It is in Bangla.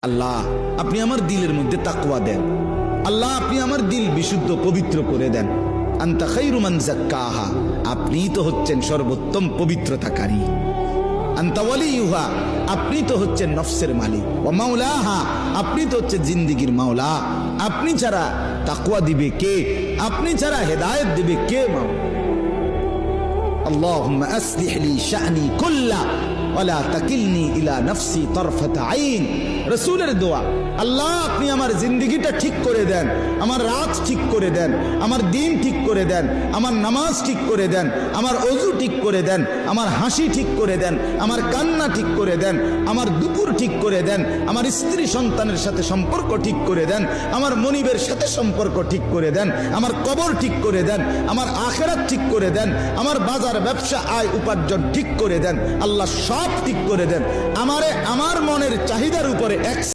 আল্লাহ আপনি আমার দিলের মধ্যে তাকওয়া দেন। আল্লাহ আপনি আমার দিল বিশুদ্ধ পবিত্র করে দেন। আনতা খায়রু মান যাক্কাহা, আপনিই তো হচ্ছেন সর্বোত্তম পবিত্রতাকারী। আনতা ওয়ালিয়ুহা, আপনি তো হচ্ছেন নফসের মালিক। ওয়া মাওলাহা, আপনি তো হচ্ছেন জিন্দেগীর মাওলা। আপনি ছাড়া তাকওয়া দিবে কে? আপনি ছাড়া হেদায়েত দিবে কে? মাওলা আল্লাহুম্মা আসলিহ লি শা'নি কুল্লা ওয়ালা তাকিলনি ইলা নফসি তরফাত আইন। রাসূলের দোয়া, আল্লাহ আপনি আমার জিন্দেগিটা ঠিক করে দেন, আমার রাত ঠিক করে দেন, আমার দিন ঠিক করে দেন, আমার নামাজ ঠিক করে দেন, আমার ওযু ঠিক করে দেন, আমার হাসি ঠিক করে দেন, আমার কান্না ঠিক করে দেন, আমার দুপুর ঠিক করে দেন, আমার স্ত্রী সন্তানের সাথে সম্পর্ক ঠিক করে দেন, আমার মনিবের সাথে সম্পর্ক ঠিক করে দেন, আমার কবর ঠিক করে দেন, আমার আখিরাত ঠিক করে দেন, আমার বাজার ব্যবসা আয় উপার্জন ঠিক করে দেন। আল্লাহ সব ঠিক করে দেন। আমারে আমার মনের চাহিদার উপরে